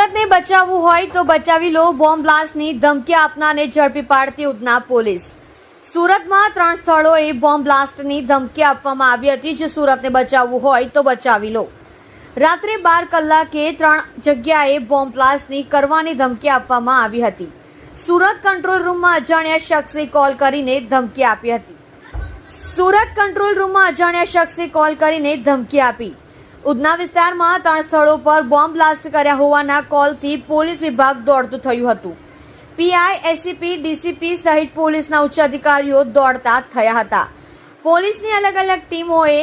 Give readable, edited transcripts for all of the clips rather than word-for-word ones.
સુરતને બચાવવું હોય તો બચાવી લો, બોમ્બ બ્લાસ્ટની ધમકી આપનારને ઝડપી પાડતી ઉધના પોલીસ। સુરતમાં 3 સ્થળોએ બોમ્બ બ્લાસ્ટની ધમકી આપવામાં આવી હતી। જો સુરતને બચાવવું હોય તો બચાવી લો। રાત્રે 12 કલાકે 3 જગ્યાએ બોમ્બ બ્લાસ્ટની કરવાની ધમકી આપવામાં આવી હતી। સુરત કંટ્રોલ રૂમમાં અજાણ્યા શખ્સે કોલ કરીને ધમકી આપી હતી। સુરત કંટ્રોલ રૂમમાં અજાણ્યા શખ્સે કોલ કરીને ધમકી આપી। ઉધના વિસ્તારમાં 3 સ્થળો પર બોમ્બ બ્લાસ્ટ કર્યા હોવાના કોલથી પોલીસ વિભાગ દોડતું થયું હતું। પીઆઈ, એસીપી, ડીસીપી સહિત પોલીસના ઉચ્ચ અધિકારીઓ દોડતા થયા હતા। પોલીસની અલગ અલગ ટીમોએ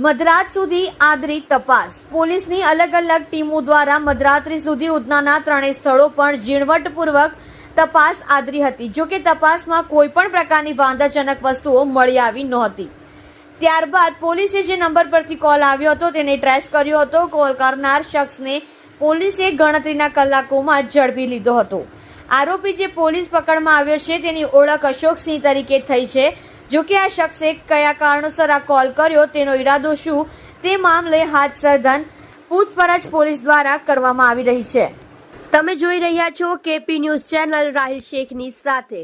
મધરાત સુધી આદરી તપાસ। પોલીસની અલગ અલગ ટીમો દ્વારા મધરાત્રી સુધી ઉધનાના 3 સ્થળો પર ઝીણવટપૂર્વક તપાસ આદરી હતી। જો કે તપાસમાં કોઈ પણ પ્રકારની વાંધાજનક વસ્તુઓ મળી આવી નહોતી। ત્યારબાદ પોલીસે જે નંબર પરથી કોલ આવ્યો હતો તેને ટ્રેસ કર્યો હતો। કોલ કરનાર શખ્સને પોલીસે ગણતરીના કલાકોમાં ઝડપી લીધો હતો। આરોપી જે પોલીસ પકડમાં આવ્યો છે તેની ઓળખ અશોકસિંહ તરીકે થઈ છે। જો કે આ શખ્સે કયા કારણોસર આ કોલ કર્યો, તેનો ઈરાદો શું, તે મામલે હાથ સઘન પૂછપરછ પોલીસ દ્વારા કરવામાં આવી રહી છે। તમે જોઈ રહ્યા છો કેપી ન્યૂઝ ચેનલ રાહિલ શેખની સાથે।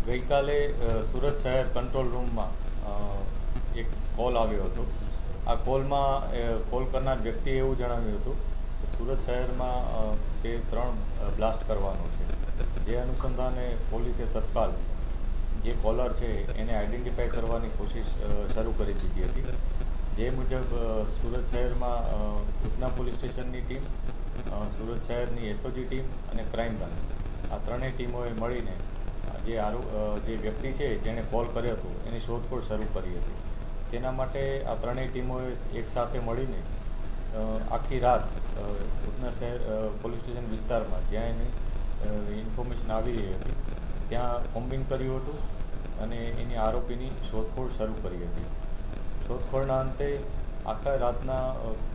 ગઈકાલે સુરત શહેર કંટ્રોલ રૂમમાં એક કોલ આવ્યો હતો। આ કોલમાં કોલ કરનાર વ્યક્તિએ એવું જણાવ્યું હતું કે સુરત શહેરમાં તે 3 બ્લાસ્ટ કરવાનો છે। જે અનુસંધાને પોલીસે તત્કાલ જે કોલર છે એને આઈડેન્ટિફાઈ કરવાની કોશિશ શરૂ કરી દીધી હતી। જે મુજબ સુરત શહેરમાં ઉધના પોલીસ સ્ટેશનની ટીમ, સુરત શહેરની એસઓજી ટીમ અને ક્રાઇમ બ્રાન્ચ આ 3 ટીમોએ મળીને જે વ્યક્તિ છે જેણે કોલ કર્યો હતો એની શોધખોળ શરૂ કરી હતી। તેના માટે આ 3 ટીમોએ એક સાથે મળીને આખી રાત ઉધના શહેર પોલીસ સ્ટેશન વિસ્તારમાં જ્યાં એની ઇન્ફોર્મેશન આવી રહી હતી ત્યાં કોમ્બિંગ કર્યું હતું અને એની આરોપીની શોધખોળ શરૂ કરી હતી। શોધખોળના અંતે આખા રાતના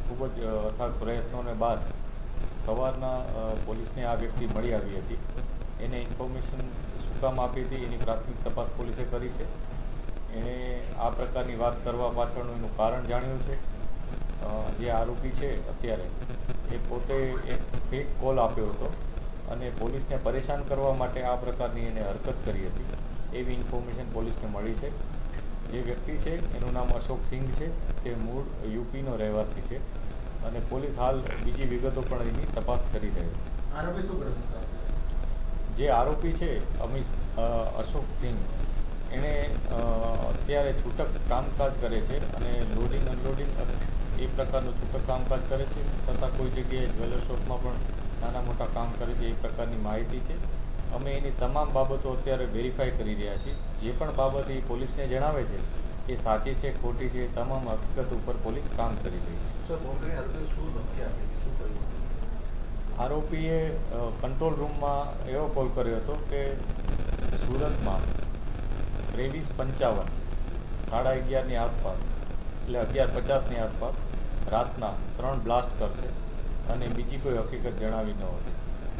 ખૂબ જ અથાગ પ્રયત્નોને બાદ સવારના પોલીસને આ વ્યક્તિ મળી આવી હતી। એને ઇન્ફોર્મેશન શું કામ આપી હતી એની પ્રાથમિક તપાસ પોલીસે કરી છે। એણે આ પ્રકારની વાત કરવા પાછળનું એનું કારણ જાણ્યું છે। જે આરોપી છે અત્યારે એ પોતે એક ફેક કોલ આપ્યો હતો અને પોલીસને પરેશાન કરવા માટે આ પ્રકારની એણે હરકત કરી હતી એવી ઇન્ફોર્મેશન પોલીસને મળી છે। જે વ્યક્તિ છે એનું નામ અશોક સિંઘ છે, તે મૂળ યુપીનો રહેવાસી છે અને પોલીસ હાલ બીજી વિગતો પણ એની તપાસ કરી રહી છે। આરોપી શું કરે છે? જે આરોપી છે અશોક સિંઘ એણે અત્યારે છૂટક કામકાજ કરે છે અને લોડિંગ અનલોડિંગ એ પ્રકારનું છૂટક કામકાજ કરે છે, તથા કોઈ જગ્યાએ જ્વેલર શોપમાં પણ નાના મોટા કામ કરે છે એ પ્રકારની માહિતી છે। અમે એની તમામ બાબતો અત્યારે વેરીફાઈ કરી રહ્યા છીએ। જે પણ બાબત એ પોલીસને જણાવે છે એ સાચી છે ખોટી છે તમામ હકીકત ઉપર પોલીસ કામ કરી રહી છે। આરોપીએ કંટ્રોલ રૂમમાં એવો કોલ કર્યો હતો કે સુરતમાં 23:55 11:30ની આસપાસ એટલે 11:50ની આસપાસ રાતના 3 બ્લાસ્ટ કરશે અને બીજી કોઈ હકીકત જણાવી ન હતી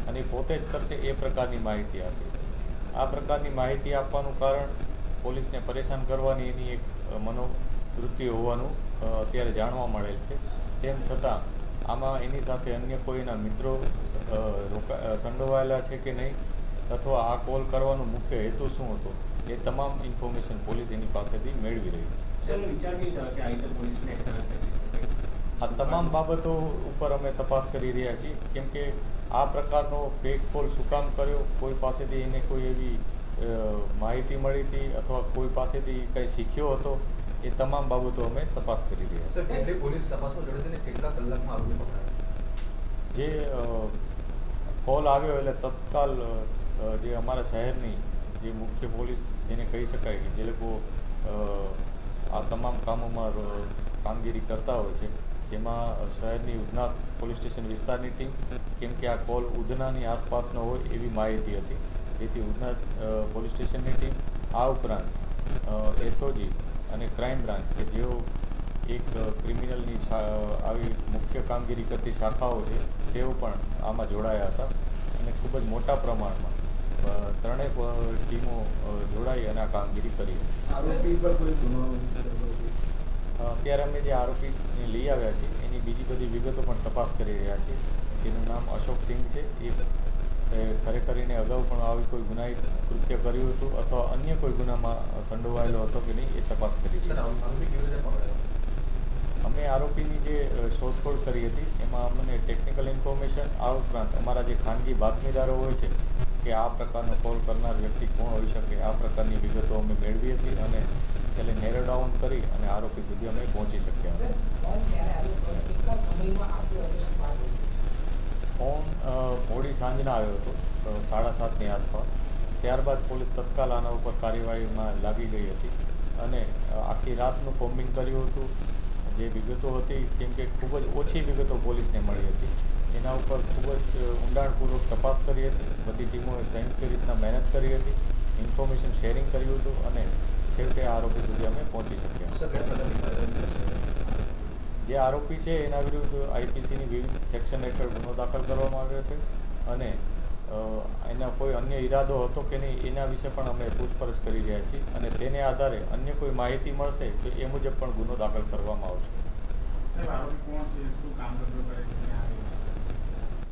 અને પોતે જ કરશે એ પ્રકારની માહિતી આપી। આ પ્રકારની માહિતી આપવાનું કારણ પોલીસને પરેશાન કરવાની એની એક મનોવૃત્તિ હોવાનું અત્યારે જાણવા મળેલ છે। તેમ છતાં આમાં એની સાથે અન્ય કોઈના મિત્રો સંડોવાયેલા છે કે નહીં અથવા આ કોલ કરવાનો મુખ્ય હેતુ શું હતો એ તમામ ઇન્ફોર્મેશન પોલીસ એની પાસેથી મેળવી રહી છે। આ તમામ બાબતો ઉપર અમે તપાસ કરી રહ્યા છીએ કેમ કે આ પ્રકારનો ફેક કોલ શું કામ કર્યો, કોઈ પાસેથી એને કોઈ એવી માહિતી મળી હતી અથવા કોઈ પાસેથી કંઈ શીખ્યો હતો, એ તમામ બાબતો અમે તપાસ કરી રહ્યા છીએ। પોલીસ તપાસમાં જોડે કેટલા કલાકમાં આરોપી પકડાયો? જે કોલ આવ્યો એટલે તત્કાલ જે અમારા શહેરની જે મુખ્ય પોલીસ જેને કહી શકાય કે જે લોકો આ તમામ કામોમાં કામગીરી કરતા હોય છે, જેમાં શહેરની ઉધના પોલીસ સ્ટેશન વિસ્તારની ટીમ, કેમ કે આ કોલ ઉધનાની આસપાસનો હોય એવી માહિતી હતી, જેથી ઉધના પોલીસ સ્ટેશનની ટીમ આ ઉપરાંત એસઓજી અને ક્રાઇમ બ્રાન્ચ કે જેઓ એક ક્રિમિનલની આવી મુખ્ય કામગીરી કરતી શાખાઓ છે તેઓ પણ આમાં જોડાયા હતા અને ખૂબ જ મોટા પ્રમાણમાં 3 ટીમો જોડાઈ અને આ કામગીરી કરી હતી। આરોપી પર કોઈ ગુનો? અત્યારે અમે જે આરોપીને લઈ આવ્યા છીએ એની બીજી બધી વિગતો પણ તપાસ કરી રહ્યા છીએ। જેનું નામ અશોક સિંઘ છે. એ ખરેખર એને અગાઉ પણ આવી કોઈ ગુનાહિત કૃત્ય કર્યું હતું અથવા અન્ય કોઈ ગુનામાં સંડોવાયેલો હતો કે નહીં એ તપાસ કરી સર છે. આરોપી કેવી રીતે પકડાયો? અમે આરોપીની જે શોધખોળ કરી હતી એમાં અમને ટેકનિકલ ઇન્ફોર્મેશન આ ઉપરાંત અમારા જે ખાનગી બાતમીદારો હોય છે કે આ પ્રકારનો કોલ કરનાર વ્યક્તિ કોણ હોઈ શકે આ પ્રકારની વિગતો અમે મેળવી હતી અને છેલ્લે નેરો ડાઉન કરી અને આરોપી સુધી અમે પહોંચી શક્યા હતા. ફોન મોડી સાંજના આવ્યો હતો 7:30ની આસપાસ. ત્યારબાદ પોલીસ તત્કાલ આના ઉપર કાર્યવાહીમાં લાગી ગઈ હતી અને આખી રાતનું કોમ્બિંગ કર્યું હતું. જે વિગતો હતી કેમ કે ખૂબ જ ઓછી વિગતો પોલીસને મળી હતી એના ઉપર ખૂબ જ ઊંડાણપૂર્વક તપાસ કરી હતી. બધી ટીમોએ સંયુક્ત રીતના મહેનત કરી હતી, ઇન્ફોર્મેશન શેરિંગ કર્યું હતું અને છેવટે આરોપી સુધી અમે પહોંચી શક્યા. સર કયા પ્રકારની કાર્યવાહી થશે? જે આરોપી છે એના વિરુદ્ધ આઈપીસીની વિવિધ સેક્શન હેઠળ ગુનો દાખલ કરવામાં આવ્યો છે અને એના કોઈ અન્ય ઈરાદો હતો કે નહીં એના વિશે પણ અમે પૂછપરછ કરી રહ્યા છીએ અને તેને આધારે અન્ય કોઈ માહિતી મળશે તો એ મુજબ પણ ગુનો દાખલ કરવામાં આવશે.